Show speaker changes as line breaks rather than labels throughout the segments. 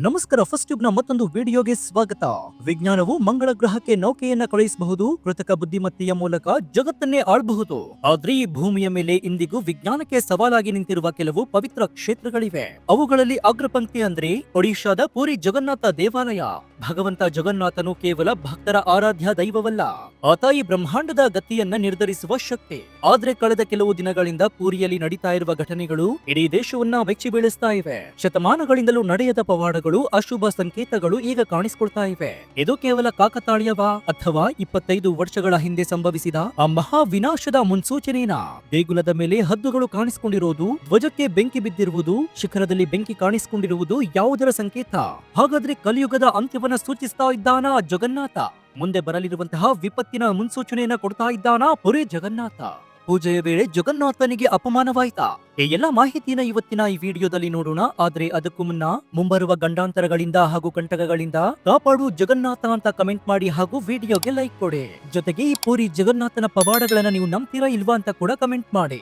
ನಮಸ್ಕಾರ, first tube ನ ಮತ್ತೊಂದು ವಿಡಿಯೋಗೆ ಸ್ವಾಗತ. ವಿಜ್ಞಾನವು ಮಂಗಳ ಗ್ರಹಕ್ಕೆ ನೌಕೆಯನ್ನ ಕಳುಹಿಸಬಹುದು, ಕೃತಕ ಬುದ್ಧಿಮತ್ತೆಯ ಮೂಲಕ ಜಗತ್ತನ್ನೇ ಆಳಬಹುದು. ಆದ್ರೆ ಈ ಭೂಮಿಯ ಮೇಲೆ ಇಂದಿಗೂ ವಿಜ್ಞಾನಕ್ಕೆ ಸವಾಲಾಗಿ ನಿಂತಿರುವ ಕೆಲವು ಪವಿತ್ರ ಕ್ಷೇತ್ರಗಳಿವೆ. ಅವುಗಳಲ್ಲಿ ಅಗ್ರಪಂಕ್ತಿ ಅಂದ್ರೆ ಒಡಿಶಾದ ಪುರಿ ಜಗನ್ನಾಥ ದೇವಾಲಯ. ಭಗವಂತ ಜಗನ್ನಾಥನು ಕೇವಲ ಭಕ್ತರ ಆರಾಧ್ಯ ದೈವವಲ್ಲ, ಆತ ಈ ಬ್ರಹ್ಮಾಂಡದ ಗತಿಯನ್ನ ನಿರ್ಧರಿಸುವ ಶಕ್ತಿ. ಆದ್ರೆ ಕಳೆದ ಕೆಲವು ದಿನಗಳಿಂದ ಪೂರಿಯಲ್ಲಿ ನಡೀತಾ ಇರುವ ಘಟನೆಗಳು ಇಡೀ ದೇಶವನ್ನ ಬೆಚ್ಚಿ ಬೀಳಿಸ್ತಾ ಇವೆ. ಶತಮಾನಗಳಿಂದಲೂ ನಡೆಯದ ಪವಾಡಗಳು, ಅಶುಭ ಸಂಕೇತಗಳು ಈಗ ಕಾಣಿಸಿಕೊಳ್ತಾ ಇವೆ. ಇದು ಕೇವಲ ಕಾಕತಾಳೀಯವಾ ಅಥವಾ 25 ವರ್ಷಗಳ ಹಿಂದೆ ಸಂಭವಿಸಿದ ಆ ಮಹಾ ವಿನಾಶದ ಮುನ್ಸೂಚನೆನಾ? ದೇಗುಲದ ಮೇಲೆ ಹದ್ದುಗಳು ಕಾಣಿಸಿಕೊಂಡಿರುವುದು, ಧ್ವಜಕ್ಕೆ ಬೆಂಕಿ ಬಿದ್ದಿರುವುದು, ಶಿಖರದಲ್ಲಿ ಬೆಂಕಿ ಕಾಣಿಸಿಕೊಂಡಿರುವುದು ಯಾವುದರ ಸಂಕೇತ? ಹಾಗಾದ್ರೆ ಕಲಿಯುಗದ ಅಂತ್ಯವನ್ನ ಸೂಚಿಸ್ತಾ ಇದ್ದಾನಾ ಜಗನ್ನಾಥ? ಮುಂದೆ ಬರಲಿರುವಂತಹ ವಿಪತ್ತಿನ ಮುನ್ಸೂಚನೆಯನ್ನ ಕೊಡ್ತಾ ಇದ್ದಾನಾ ಪುರಿ ಜಗನ್ನಾಥ? ಪೂಜೆಯ ವೇಳೆ ಜಗನ್ನಾಥನಿಗೆ ಅಪಮಾನವಾಯ್ತಾ? ಈ ಎಲ್ಲಾ ಮಾಹಿತಿನ ಇವತ್ತಿನ ಈ ವಿಡಿಯೋದಲ್ಲಿ ನೋಡೋಣ. ಆದ್ರೆ ಅದಕ್ಕೂ ಮುನ್ನ ಮುಂಬರುವ ಗಂಡಾಂತರಗಳಿಂದ ಹಾಗೂ ಕಂಟಕಗಳಿಂದ ಕಾಪಾಡು ಜಗನ್ನಾಥ ಅಂತ ಕಮೆಂಟ್ ಮಾಡಿ ಹಾಗೂ ವಿಡಿಯೋಗೆ ಲೈಕ್ ಕೊಡಿ. ಜೊತೆಗೆ ಈ ಪುರಿ ಜಗನ್ನಾಥನ ಪವಾಡಗಳನ್ನ ನೀವು ನಂಬ್ತೀರಾ ಇಲ್ವಾ ಅಂತ ಕೂಡ ಕಮೆಂಟ್ ಮಾಡಿ.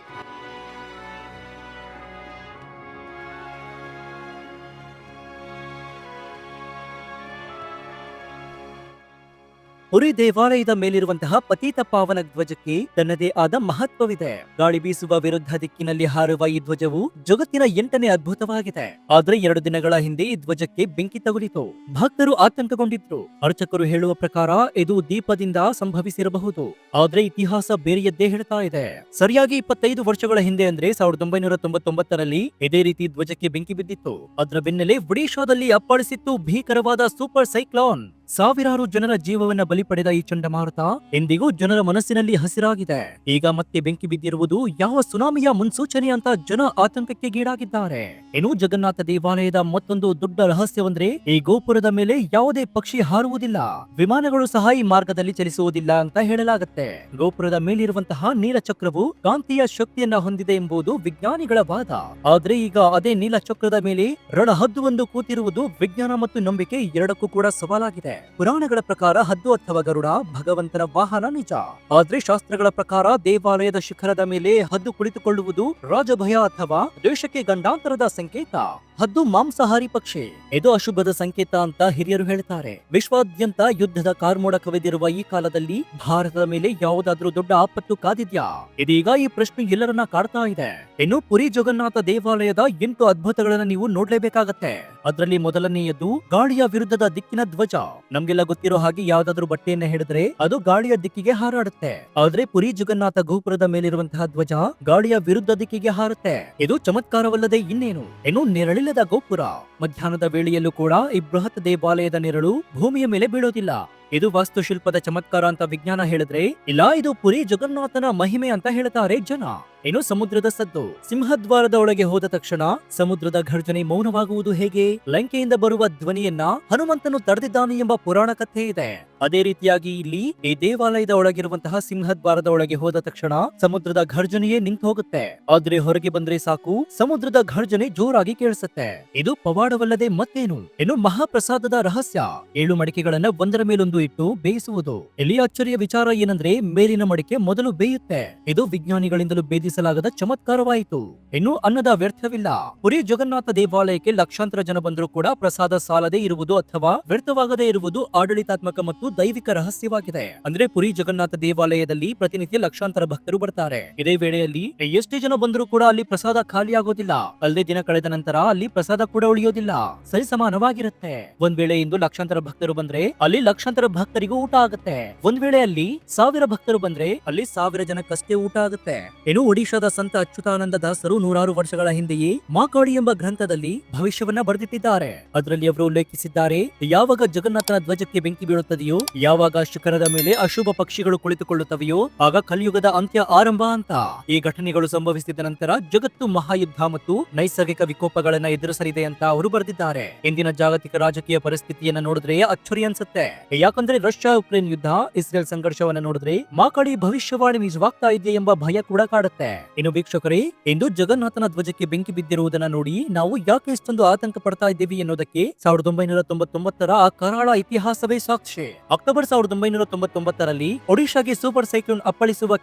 ಪುರಿ ದೇವಾಲಯದ ಮೇಲಿರುವಂತಹ ಪತೀತ ಪಾವನ ಧ್ವಜಕ್ಕೆ ತನ್ನದೇ ಆದ ಮಹತ್ವವಿದೆ. ಗಾಳಿ ಬೀಸುವ ವಿರುದ್ಧ ದಿಕ್ಕಿನಲ್ಲಿ ಹಾರುವ ಈ ಧ್ವಜವು ಜಗತ್ತಿನ 8ನೇ ಅದ್ಭುತವಾಗಿದೆ. ಆದ್ರೆ 2 ದಿನಗಳ ಹಿಂದೆ ಈ ಧ್ವಜಕ್ಕೆ ಬೆಂಕಿ ತಗುಲಿತು. ಭಕ್ತರು ಆತಂಕಗೊಂಡಿದ್ರು. ಅರ್ಚಕರು ಹೇಳುವ ಪ್ರಕಾರ ಇದು ದೀಪದಿಂದ ಸಂಭವಿಸಿರಬಹುದು. ಆದ್ರೆ ಇತಿಹಾಸ ಬೇರೆಯದ್ದೇ ಹೇಳ್ತಾ ಇದೆ. ಸರಿಯಾಗಿ 25 ವರ್ಷಗಳ ಹಿಂದೆ ಅಂದ್ರೆ 1999ರಲ್ಲಿ ಇದೇ ರೀತಿ ಧ್ವಜಕ್ಕೆ ಬೆಂಕಿ ಬಿದ್ದಿತ್ತು. ಅದರ ಬೆನ್ನಲ್ಲೇ ಒಡಿಶಾದಲ್ಲಿ ಅಪ್ಪಳಿಸಿತ್ತು ಭೀಕರವಾದ ಸೂಪರ್ ಸೈಕ್ಲೋನ್. ಸಾವಿರಾರು ಜನರ ಜೀವವನ್ನ ಬಲಿ ಪಡೆದ ಈ ಚಂಡಮಾರುತ ಎಂದಿಗೂ ಜನರ ಮನಸ್ಸಿನಲ್ಲಿ ಹಸಿರಾಗಿದೆ. ಈಗ ಮತ್ತೆ ಬೆಂಕಿ ಬಿದ್ದಿರುವುದು ಯಾವ ಸುನಾಮಿಯ ಮುನ್ಸೂಚನೆ ಅಂತ ಜನ ಆತಂಕಕ್ಕೆ ಗೀಡಾಗಿದ್ದಾರೆ. ಇನ್ನು ಜಗನ್ನಾಥ ದೇವಾಲಯದ ಮತ್ತೊಂದು ದೊಡ್ಡ ರಹಸ್ಯವಂದ್ರೆ ಈ ಗೋಪುರದ ಮೇಲೆ ಯಾವುದೇ ಪಕ್ಷಿ ಹಾರುವುದಿಲ್ಲ, ವಿಮಾನಗಳು ಸಹ ಈ ಮಾರ್ಗದಲ್ಲಿ ಚಲಿಸುವುದಿಲ್ಲ ಅಂತ ಹೇಳಲಾಗುತ್ತೆ. ಗೋಪುರದ ಮೇಲಿರುವಂತಹ ನೀಲಚಕ್ರವು ಕಾಂತೀಯ ಶಕ್ತಿಯನ್ನ ಹೊಂದಿದೆ ಎಂಬುದು ವಿಜ್ಞಾನಿಗಳ ವಾದ. ಆದ್ರೆ ಈಗ ಅದೇ ನೀಲಚಕ್ರದ ಮೇಲೆ ರಣಹದ್ದುವೊಂದು ಕೂತಿರುವುದು ವಿಜ್ಞಾನ ಮತ್ತು ನಂಬಿಕೆ ಎರಡಕ್ಕೂ ಕೂಡ ಸವಾಲಾಗಿದೆ. ಪುರಾಣಗಳ ಪ್ರಕಾರ ಹದ್ದು ಅಥವಾ ಗರುಡ ಭಗವಂತನ ವಾಹನ ನಿಜ. ಆದ್ರೆ ಶಾಸ್ತ್ರಗಳ ಪ್ರಕಾರ ದೇವಾಲಯದ ಶಿಖರದ ಮೇಲೆ ಹದ್ದು ಕುಳಿತುಕೊಳ್ಳುವುದು ರಾಜಭಯ ಅಥವಾ ದೇಶಕ್ಕೆ ಗಂಡಾಂತರದ ಸಂಕೇತ. ಹದ್ದು ಮಾಂಸಾಹಾರಿ ಪಕ್ಷಿ, ಇದು ಅಶುಭದ ಸಂಕೇತ ಅಂತ ಹಿರಿಯರು ಹೇಳ್ತಾರೆ. ವಿಶ್ವಾದ್ಯಂತ ಯುದ್ಧದ ಕಾರ್ಮೋಡ ಕವಿದಿರುವ ಈ ಕಾಲದಲ್ಲಿ ಭಾರತದ ಮೇಲೆ ಯಾವುದಾದ್ರೂ ದೊಡ್ಡ ಆಪತ್ತು ಕಾದಿದ್ಯಾ? ಇದೀಗ ಈ ಪ್ರಶ್ನೆ ಎಲ್ಲರನ್ನ ಕಾಡ್ತಾ ಇದೆ. ಇನ್ನು ಪುರಿ ಜಗನ್ನಾಥ ದೇವಾಲಯದ 8 ಅದ್ಭುತಗಳನ್ನ ನೀವು ನೋಡ್ಲೇಬೇಕಾಗತ್ತೆ. ಅದರಲ್ಲಿ ಮೊದಲನೆಯದು ಗಾಳಿಯ ವಿರುದ್ಧದ ದಿಕ್ಕಿನ ಧ್ವಜ. ನಮ್ಗೆಲ್ಲ ಗೊತ್ತಿರೋ ಹಾಗೆ ಯಾವ್ದಾದ್ರು ಬಟ್ಟೆಯನ್ನ ಹಿಡಿದ್ರೆ ಅದು ಗಾಳಿಯ ದಿಕ್ಕಿಗೆ ಹಾರಾಡುತ್ತೆ. ಆದ್ರೆ ಪುರಿ ಜಗನ್ನಾಥ ಗೋಪುರದ ಮೇಲಿರುವಂತಹ ಧ್ವಜ ಗಾಳಿಯ ವಿರುದ್ಧ ದಿಕ್ಕಿಗೆ ಹಾರುತ್ತೆ. ಇದು ಚಮತ್ಕಾರವಲ್ಲದೆ ಇನ್ನೇನು? ಇನ್ನು ನೆರಳಿಲ್ಲದ ಗೋಪುರ. ಮಧ್ಯಾಹ್ನದ ವೇಳೆಯಲ್ಲೂ ಕೂಡ ಈ ಬೃಹತ್ ದೇವಾಲಯದ ನೆರಳು ಭೂಮಿಯ ಮೇಲೆ ಬೀಳೋದಿಲ್ಲ. ಇದು ವಾಸ್ತುಶಿಲ್ಪದ ಚಮತ್ಕಾರ ಅಂತ ವಿಜ್ಞಾನ ಹೇಳಿದ್ರೆ, ಇಲ್ಲ ಇದು ಪುರಿ ಜಗನ್ನಾಥನ ಮಹಿಮೆ ಅಂತ ಹೇಳ್ತಾರೆ ಜನ. ಇನ್ನು ಸಮುದ್ರದ ಸದ್ದು. ಸಿಂಹದ್ವಾರದ ಒಳಗೆ ಹೋದ ತಕ್ಷಣ ಸಮುದ್ರದ ಘರ್ಜನೆ ಮೌನವಾಗುವುದು ಹೇಗೆ? ಲಂಕೆಯಿಂದ ಬರುವ ಧ್ವನಿಯನ್ನ ಹನುಮಂತನು ತಡೆದಿದ್ದಾನೆ ಎಂಬ ಪುರಾಣ ಕಥೆ ಇದೆ. ಅದೇ ರೀತಿಯಾಗಿ ಇಲ್ಲಿ ಈ ದೇವಾಲಯದ ಒಳಗಿರುವಂತಹ ಸಿಂಹದ್ವಾರದ ಒಳಗೆ ಹೋದ ತಕ್ಷಣ ಸಮುದ್ರದ ಘರ್ಜನೆಯೇ ನಿಂತು ಹೋಗುತ್ತೆ. ಆದ್ರೆ ಹೊರಗೆ ಬಂದ್ರೆ ಸಾಕು ಸಮುದ್ರದ ಘರ್ಜನೆ ಜೋರಾಗಿ ಕೇಳಿಸುತ್ತೆ. ಇದು ಪವಾಡವಲ್ಲದೆ ಮತ್ತೇನು? ಇನ್ನು ಮಹಾಪ್ರಸಾದದ ರಹಸ್ಯ. 7 ಮಡಿಕೆಗಳನ್ನ ಒಂದರ ಮೇಲೊಂದು ಇಟ್ಟು ಬೇಯಿಸುವುದು. ಇಲ್ಲಿ ಅಚ್ಚರಿಯ ವಿಚಾರ ಏನಂದ್ರೆ ಮೇಲಿನ ಮಡಿಕೆ ಮೊದಲು ಬೇಯುತ್ತೆ. ಇದು ವಿಜ್ಞಾನಿಗಳಿಂದಲೂ ಭೇದಿಸಲಾಗದ ಚಮತ್ಕಾರವಾಯಿತು. ಇನ್ನು ಅನ್ನದ ವ್ಯರ್ಥವಿಲ್ಲ. ಪುರಿ ಜಗನ್ನಾಥ ದೇವಾಲಯಕ್ಕೆ ಲಕ್ಷಾಂತರ ಜನ ಬಂದರೂ ಕೂಡ ಪ್ರಸಾದ ಸಾಲದೇ ಇರುವುದು ಅಥವಾ ವ್ಯರ್ಥವಾಗದೇ ಇರುವುದು ಆಡಳಿತಾತ್ಮಕ ಮತ್ತು ದೈವಿಕ ರಹಸ್ಯವಾಗಿದೆ. ಅಂದ್ರೆ ಪುರಿ ಜಗನ್ನಾಥ ದೇವಾಲಯದಲ್ಲಿ ಪ್ರತಿನಿತ್ಯ ಲಕ್ಷಾಂತರ ಭಕ್ತರು ಬರ್ತಾರೆ. ಇದೇ ವೇಳೆಯಲ್ಲಿ ಎಷ್ಟೇ ಜನ ಬಂದರೂ ಕೂಡ ಅಲ್ಲಿ ಪ್ರಸಾದ ಖಾಲಿ ಆಗೋದಿಲ್ಲ. ಅಲ್ಲದೆ ದಿನ ಕಳೆದ ನಂತರ ಅಲ್ಲಿ ಪ್ರಸಾದ ಕೂಡ ಉಳಿಯೋದಿಲ್ಲ, ಸರಿ ಸಮಾನವಾಗಿರುತ್ತೆ. ಒಂದ್ ವೇಳೆ ಇಂದು ಲಕ್ಷಾಂತರ ಭಕ್ತರು ಬಂದ್ರೆ ಅಲ್ಲಿ ಲಕ್ಷಾಂತರ ಭಕ್ತರಿಗೂ ಊಟ ಆಗುತ್ತೆ. ಒಂದ್ ವೇಳೆ ಅಲ್ಲಿ 1000 ಭಕ್ತರು ಬಂದ್ರೆ ಅಲ್ಲಿ 1000 ಜನಕ್ಕಷ್ಟೇ ಊಟ ಆಗುತ್ತೆ. ಇನ್ನು ಒಡಿಶಾದ ಸಂತ ಅಚ್ಯುತಾನಂದ ದಾಸರು 100 ವರ್ಷಗಳ ಹಿಂದೆಯೇ ಮಾಕಾಡಿ ಎಂಬ ಗ್ರಂಥದಲ್ಲಿ ಭವಿಷ್ಯವನ್ನ ಬರೆದಿಟ್ಟಿದ್ದಾರೆ. ಅದರಲ್ಲಿ ಅವರು ಉಲ್ಲೇಖಿಸಿದ್ದಾರೆ, ಯಾವಾಗ ಜಗನ್ನಾಥನ ಧ್ವಜಕ್ಕೆ ಬೆಂಕಿ ಬೀಳುತ್ತದೆಯೋ, ಯಾವಾಗ ಶಿಖರದ ಮೇಲೆ ಅಶುಭ ಪಕ್ಷಿಗಳು ಕುಳಿತುಕೊಳ್ಳುತ್ತವೆಯೋ, ಆಗ ಕಲಿಯುಗದ ಅಂತ್ಯ ಆರಂಭ ಅಂತ. ಈ ಘಟನೆಗಳು ಸಂಭವಿಸಿದ ನಂತರ ಜಗತ್ತು ಮಹಾಯುದ್ಧ ಮತ್ತು ನೈಸರ್ಗಿಕ ವಿಕೋಪಗಳನ್ನ ಎದುರಿಸಲಿದೆ ಅಂತ ಅವರು ಬರೆದಿದ್ದಾರೆ. ಇಂದಿನ ಜಾಗತಿಕ ರಾಜಕೀಯ ಪರಿಸ್ಥಿತಿಯನ್ನ ನೋಡಿದ್ರೆ ಅಚ್ಚರಿ ಅನ್ಸುತ್ತೆ. ಯಾಕಂದ್ರೆ ರಷ್ಯಾ ಉಕ್ರೇನ್ ಯುದ್ಧ, ಇಸ್ರೇಲ್ ಸಂಘರ್ಷವನ್ನ ನೋಡಿದ್ರೆ ಮಾಕಾಡಿ ಭವಿಷ್ಯವಾಣಿ ನಿಜವಾಗ್ತಾ ಇದೆ ಎಂಬ ಭಯ ಕೂಡ ಕಾಡುತ್ತೆ. ಇನ್ನು ವೀಕ್ಷಕರೇ, ಇಂದು ಜಗನ್ನಾಥನ ಧ್ವಜಕ್ಕೆ ಬೆಂಕಿ ಬಿದ್ದಿರುವುದನ್ನ ನೋಡಿ ನಾವು ಯಾಕೆ ಇಷ್ಟೊಂದು ಆತಂಕ ಪಡ್ತಾ ಇದ್ದೀವಿ ಎನ್ನುವುದಕ್ಕೆ 1999ರ ಆ ಕರಾಳ ಇತಿಹಾಸವೇ ಸಾಕ್ಷಿ. ಅಕ್ಟೋಬರ್ 1999ರಲ್ಲಿ ಒಡಿಶಾಗೆ ಸೂಪರ್ ಸೈಕ್ಲೋನ್ ಅಪ್ಪಳಿಸುವ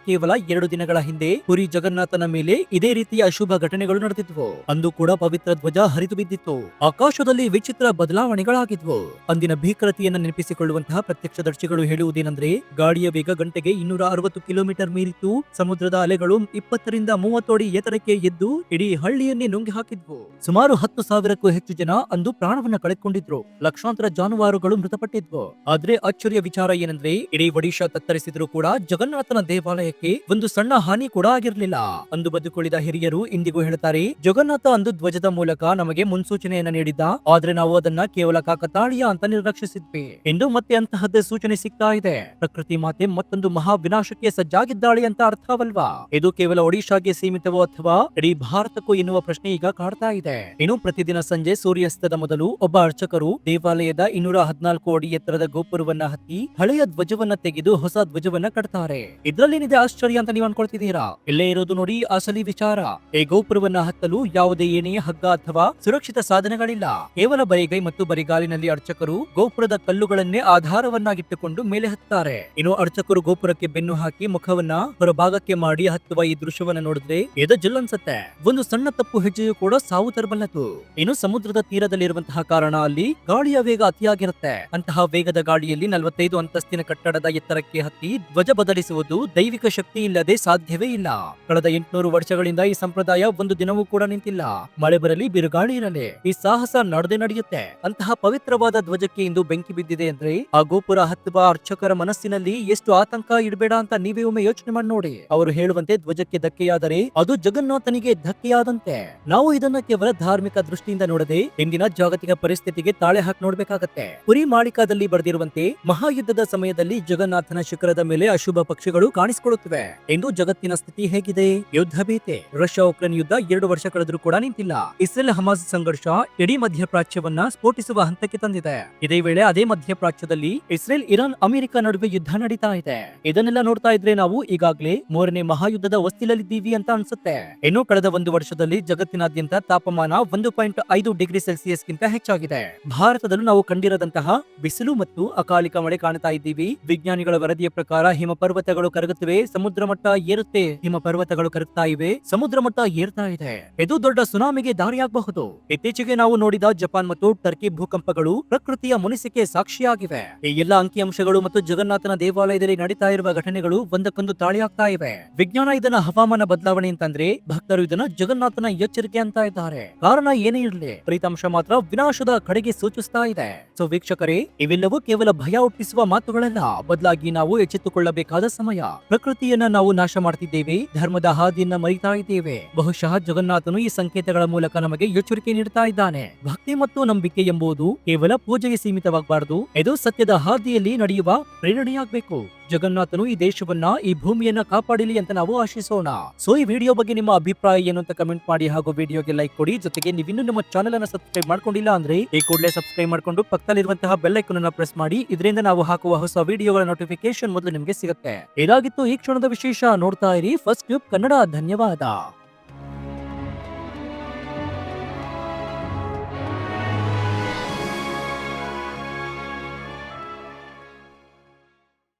ಕೇವಲ 2 ದಿನಗಳ ಹಿಂದೆ ಪುರಿ ಜಗನ್ನಾಥನ ಮೇಲೆ ಇದೇ ರೀತಿಯ ಅಶುಭ ಘಟನೆಗಳು ನಡೆದಿದ್ವು. ಅಂದು ಕೂಡ ಪವಿತ್ರ ಧ್ವಜ ಹರಿದು ಬಿದ್ದಿತ್ತು. ಆಕಾಶದಲ್ಲಿ ವಿಚಿತ್ರ ಬದಲಾವಣೆಗಳಾಗಿದ್ವು. ಅಂದಿನ ಭೀಕರತೆಯನ್ನ ನೆನಪಿಸಿಕೊಳ್ಳುವಂತಹ ಪ್ರತ್ಯಕ್ಷದರ್ಶಿಗಳು ಹೇಳುವುದೇನೆಂದ್ರೆ, ಗಾಳಿಯ ವೇಗ ಗಂಟೆಗೆ 260 ಕಿಲೋಮೀಟರ್ ಮೀರಿತ್ತು. ಸಮುದ್ರದ ಅಲೆಗಳು 20 ರಿಂದ 30 ಅಡಿ ಎತ್ತರಕ್ಕೆ ಎದ್ದು ಇಡೀ ಹಳ್ಳಿಯನ್ನೇ ನುಂಗಿ ಹಾಕಿದ್ವು. ಸುಮಾರು 10,000ಕ್ಕೂ ಹೆಚ್ಚು ಜನ ಅಂದು ಪ್ರಾಣವನ್ನ ಕಳೆದುಕೊಂಡಿದ್ರು. ಲಕ್ಷಾಂತರ ಜಾನುವಾರುಗಳು ಮೃತಪಟ್ಟಿದ್ವು. ಆದ್ರೆ ಆಶ್ಚರ್ಯ ವಿಚಾರ ಏನಂದ್ರೆ, ಇಡೀ ಒಡಿಶಾ ತತ್ತರಿಸಿದ್ರು ಕೂಡ ಜಗನ್ನಾಥನ ದೇವಾಲಯಕ್ಕೆ ಒಂದು ಸಣ್ಣ ಹಾನಿ ಕೂಡ ಆಗಿರ್ಲಿಲ್ಲ. ಅಂದು ಬದುಕುಳಿದ ಹಿರಿಯರು ಇಂದಿಗೂ ಹೇಳ್ತಾರೆ, ಜಗನ್ನಾಥ ಅಂದು ಧ್ವಜದ ಮೂಲಕ ನಮಗೆ ಮುನ್ಸೂಚನೆಯನ್ನ ನೀಡಿದ್ದ, ಆದ್ರೆ ನಾವು ಅದನ್ನ ಕೇವಲ ಕಾಕತಾಳೀಯ ಅಂತ ನಿರ್ಲಕ್ಷಿಸಿದ್ವಿ ಎಂದು ಮತ್ತೆ ಅಂತಹದ್ದೇ ಸೂಚನೆ ಸಿಗ್ತಾ ಇದೆ. ಪ್ರಕೃತಿ ಮಾತೆ ಮತ್ತೊಂದು ಮಹಾ ವಿನಾಶಕ್ಕೆ ಸಜ್ಜಾಗಿದ್ದಾಳೆ ಅಂತ ಅರ್ಥವಲ್ವಾ? ಇದು ಕೇವಲ ಒಡಿಶಾಗೆ ಸೀಮಿತವೋ ಅಥವಾ ಇಡೀ ಭಾರತಕ್ಕೂ ಎನ್ನುವ ಪ್ರಶ್ನೆ ಈಗ ಕಾಡ್ತಾ ಇದೆ. ಇನ್ನು ಪ್ರತಿದಿನ ಸಂಜೆ ಸೂರ್ಯಾಸ್ತದ ಮೊದಲು ಒಬ್ಬ ಅರ್ಚಕರು ದೇವಾಲಯದ 214 ಅಡಿ ಎತ್ತರದ ಗೋಪುರವನ್ನ ಹತ್ತಿ ಹಳೆಯ ಧ್ವಜವನ್ನ ತೆಗೆದು ಹೊಸ ಧ್ವಜವನ್ನ ಕಟ್ತಾರೆ. ಇದ್ರಲ್ಲೇನಿದೆ ಆಶ್ಚರ್ಯ ಅಂತ ನೀವು ಅನ್ಕೊಳ್ತಿದ್ದೀರಾ? ಇಲ್ಲೇ ಇರೋದು ನೋಡಿ ಅಸಲಿ ವಿಚಾರ. ಈ ಗೋಪುರವನ್ನ ಹತ್ತಲು ಯಾವುದೇ ಏನೇ ಹಗ್ಗ ಅಥವಾ ಸುರಕ್ಷಿತ ಸಾಧನಗಳಿಲ್ಲ. ಕೇವಲ ಬರಿಗೈ ಮತ್ತು ಬರಿಗಾಲಿನಲ್ಲಿ ಅರ್ಚಕರು ಗೋಪುರದ ಕಲ್ಲುಗಳನ್ನೇ ಆಧಾರವನ್ನಾಗಿಟ್ಟುಕೊಂಡು ಮೇಲೆ ಹತ್ತಾರೆ. ಇನ್ನು ಅರ್ಚಕರು ಗೋಪುರಕ್ಕೆ ಬೆನ್ನು ಹಾಕಿ ಮುಖವನ್ನ ಹೊರಭಾಗಕ್ಕೆ ಮಾಡಿ ಹತ್ತುವ ಈ ದೃಶ್ಯವನ್ನ ನೋಡಿದ್ರೆ ಎದೆ ಜಲ್ಲನ್ಸುತ್ತೆ. ಒಂದು ಸಣ್ಣ ತಪ್ಪು ಹೆಜ್ಜೆಯು ಕೂಡ ಸಾವು ತರಬಲ್ಲದು. ಇನ್ನು ಸಮುದ್ರದ ತೀರದಲ್ಲಿರುವಂತಹ ಕಾರಣ ಅಲ್ಲಿ ಗಾಳಿಯ ವೇಗ ಅತಿಯಾಗಿರುತ್ತೆ. ಅಂತಹ ವೇಗದ ಗಾಳಿಯಲ್ಲಿ 45 ಅಂತಸ್ತಿನ ಕಟ್ಟಡದ ಎತ್ತರಕ್ಕೆ ಹತ್ತಿ ಧ್ವಜ ಬದಲಿಸುವುದು ದೈವಿಕ ಶಕ್ತಿ ಇಲ್ಲದೆ ಸಾಧ್ಯವೇ ಇಲ್ಲ. ಕಳೆದ 800 ವರ್ಷಗಳಿಂದ ಈ ಸಂಪ್ರದಾಯ ಒಂದು ದಿನವೂ ಕೂಡ ನಿಂತಿಲ್ಲ. ಮಳೆ ಬರಲಿ, ಬಿರುಗಾಳಿ ಇರಲಿ, ಈ ಸಾಹಸ ನಡೆದೇ ನಡೆಯುತ್ತೆ. ಅಂತಹ ಪವಿತ್ರವಾದ ಧ್ವಜಕ್ಕೆ ಇಂದು ಬೆಂಕಿ ಬಿದ್ದಿದೆ ಅಂದ್ರೆ ಆ ಗೋಪುರ ಹತ್ತುವ ಅರ್ಚಕರ ಮನಸ್ಸಿನಲ್ಲಿ ಎಷ್ಟು ಆತಂಕ ಇಡಬೇಡ ಅಂತ ನೀವೇ ಒಮ್ಮೆ ಯೋಚನೆ ಮಾಡಿ ನೋಡಿ. ಅವರು ಹೇಳುವಂತೆ ಧ್ವಜಕ್ಕೆ ಧಕ್ಕೆಯಾದರೆ ಅದು ಜಗನ್ನಾಥನಿಗೆ ಧಕ್ಕೆಯಾದಂತೆ. ನಾವು ಇದನ್ನ ಕೇವಲ ಧಾರ್ಮಿಕ ದೃಷ್ಟಿಯಿಂದ ನೋಡದೆ ಇಂದಿನ ಜಾಗತಿಕ ಪರಿಸ್ಥಿತಿಗೆ ತಾಳೆ ಹಾಕಿ ನೋಡ್ಬೇಕಾಗತ್ತೆ. ಪುರಿ ಮಾಳಿಕಾದಲ್ಲಿ ಬರೆದಿರುವಂತೆ ಮಹಾಯುದ್ಧದ ಸಮಯದಲ್ಲಿ ಜಗನ್ನಾಥನ ಶಿಖರದ ಮೇಲೆ ಅಶುಭ ಪಕ್ಷಿಗಳು ಕಾಣಿಸಿಕೊಳ್ಳುತ್ತವೆ ಎಂದು ಜಗತ್ತಿನ ಸ್ಥಿತಿ ಹೇಗಿದೆ? ಯುದ್ಧ ಭೀತಿ. ರಷ್ಯಾ ಉಕ್ರೇನ್ ಯುದ್ಧ 2 ವರ್ಷ ಕಳೆದರೂ ಕೂಡ ನಿಂತಿಲ್ಲ. ಇಸ್ರೇಲ್ ಹಮಾಸ್ ಸಂಘರ್ಷ ಇಡೀ ಮಧ್ಯಪ್ರಾಚ್ಯವನ್ನ ಸ್ಫೋಟಿಸುವ ಹಂತಕ್ಕೆ ತಂದಿದೆ. ಇದೇ ವೇಳೆ ಅದೇ ಮಧ್ಯಪ್ರಾಚ್ಯದಲ್ಲಿ ಇಸ್ರೇಲ್, ಇರಾನ್, ಅಮೆರಿಕ ನಡುವೆ ಯುದ್ಧ ನಡೀತಾ ಇದೆ. ಇದನ್ನೆಲ್ಲ ನೋಡ್ತಾ ಇದ್ರೆ ನಾವು ಈಗಾಗಲೇ 3ನೇ ಮಹಾಯುದ್ಧದ ಹೊಸ್ತಿಲಲ್ಲಿದ್ದೀವಿ ಅಂತ ಅನ್ಸುತ್ತೆ. ಇನ್ನು ಕಳೆದ 1 ವರ್ಷದಲ್ಲಿ ಜಗತ್ತಿನಾದ್ಯಂತ ತಾಪಮಾನ 1.5 ಡಿಗ್ರಿ ಸೆಲ್ಸಿಯಸ್ ಗಿಂತ ಹೆಚ್ಚಾಗಿದೆ. ಭಾರತದಲ್ಲೂ ನಾವು ಕಂಡಿರದಂತಹ ಬಿಸಿಲು ಮತ್ತು ಅಕಾಲಿಕ ಮಳೆ ಕಾಣ್ತಾ ಇದ್ದೀವಿ. ವಿಜ್ಞಾನಿಗಳ ವರದಿಯ ಪ್ರಕಾರ ಹಿಮ ಪರ್ವತಗಳು ಕರಗುತ್ತಿವೆ, ಸಮುದ್ರ ಮಟ್ಟ ಏರುತ್ತೆ. ಹಿಮ ಪರ್ವತಗಳು ಕರಗ್ತಾ ಇವೆ, ಸಮುದ್ರ ಮಟ್ಟ ಏರ್ತಾ ಇದೆ. ಇದು ದೊಡ್ಡ ಸುನಾಮಿಗೆ ದಾರಿಯಾಗಬಹುದು. ಇತ್ತೀಚೆಗೆ ನಾವು ನೋಡಿದ ಜಪಾನ್ ಮತ್ತು ಟರ್ಕಿ ಭೂಕಂಪಗಳು ಪ್ರಕೃತಿಯ ಮುನಿಸಿಕೆ ಸಾಕ್ಷಿಯಾಗಿವೆ. ಈ ಎಲ್ಲ ಅಂಕಿಅಂಶಗಳು ಮತ್ತು ಜಗನ್ನಾಥನ ದೇವಾಲಯದಲ್ಲಿ ನಡೀತಾ ಇರುವ ಘಟನೆಗಳು ಒಂದಕ್ಕೊಂದು ತಾಳಿಯಾಗ್ತಾ ಇವೆ. ವಿಜ್ಞಾನ ಇದನ್ನ ಹವಾಮಾನ ಬದಲಾವಣೆ ಅಂತಂದ್ರೆ, ಭಕ್ತರು ಇದನ್ನ ಜಗನ್ನಾಥನ ಎಚ್ಚರಿಕೆ ಅಂತ ಇದ್ದಾರೆ. ಕಾರಣ ಏನೇ ಇರಲಿ, ಫಲಿತಾಂಶ ಮಾತ್ರ ವಿನಾಶದ ಕಡೆಗೆ ಸೂಚಿಸ್ತಾ ಇದೆ. ಸೊ ವೀಕ್ಷಕರೇ, ಇವೆಲ್ಲವೂ ಕೇವಲ ಭಯ ಹುಟ್ಟಿಸುವ ಮಾತುಗಳಲ್ಲ, ಬದಲಾಗಿ ನಾವು ಎಚ್ಚೆತ್ತುಕೊಳ್ಳಬೇಕಾದ ಸಮಯ. ಪ್ರಕೃತಿಯನ್ನ ನಾವು ನಾಶ ಮಾಡ್ತಿದ್ದೇವೆ, ಧರ್ಮದ ಹಾದಿಯನ್ನ ಮರಿತಾ ಇದ್ದೇವೆ. ಬಹುಶಃ ಜಗನ್ನಾಥನು ಈ ಸಂಕೇತಗಳ ಮೂಲಕ ನಮಗೆ ಎಚ್ಚರಿಕೆ ನೀಡುತ್ತಾ ಇದ್ದಾನೆ. ಭಕ್ತಿ ಮತ್ತು ನಂಬಿಕೆ ಎಂಬುದು ಕೇವಲ ಪೂಜೆಗೆ ಸೀಮಿತವಾಗಬಾರದು, ಇದು ಸತ್ಯದ ಹಾದಿಯಲ್ಲಿ ನಡೆಯುವ ಪ್ರೇರಣೆಯಾಗಬೇಕು. ಜಗನ್ನಾಥನು ಈ ದೇಶವನ್ನ, ಈ ಭೂಮಿಯನ್ನ ಕಾಪಾಡಲಿ ಅಂತ ನಾವು ಆಶಿಸೋಣ. ಸೊ ಈ ವಿಡಿಯೋ ಬಗ್ಗೆ ನಿಮ್ಮ ಅಭಿಪ್ರಾಯ ಏನು ಅಂತ ಕಮೆಂಟ್ ಮಾಡಿ, ಹಾಗೂ ವಿಡಿಯೋಗೆ ಲೈಕ್ ಕೊಡಿ. ಜೊತೆಗೆ ನೀವಿನ್ನೂ ನಮ್ಮ ಚಾನೆಲ್ ಅನ್ನ ಸಬ್ಸ್ಕ್ರೈಬ್ ಮಾಡ್ಕೊಂಡಿಲ್ಲ ಅಂದ್ರೆ ಈ ಕೂಡಲೇ ಸಬ್ಸ್ಕ್ರೈಬ್ ಮಾಡ್ಕೊಂಡು ಪಕ್ಕದಲ್ಲಿರುವಂತಹ ಬೆಲ್ ಐಕಾನ್ ಅನ್ನ ಪ್ರೆಸ್ ಮಾಡಿ. ಇದರಿಂದ ನಾವು ಹಾಕುವ ಹೊಸ ವಿಡಿಯೋಗಳ ನೋಟಿಫಿಕೇಶನ್ ಮೊದಲು ನಿಮಗೆ ಸಿಗುತ್ತೆ. ಇದಾಗಿತ್ತು ಈ ಕ್ಷಣದ ವಿಶೇಷ. ನೋಡ್ತಾ ಇರಿ ಫಸ್ಟ್ ಟ್ಯೂಬ್ ಕನ್ನಡ. ಧನ್ಯವಾದ.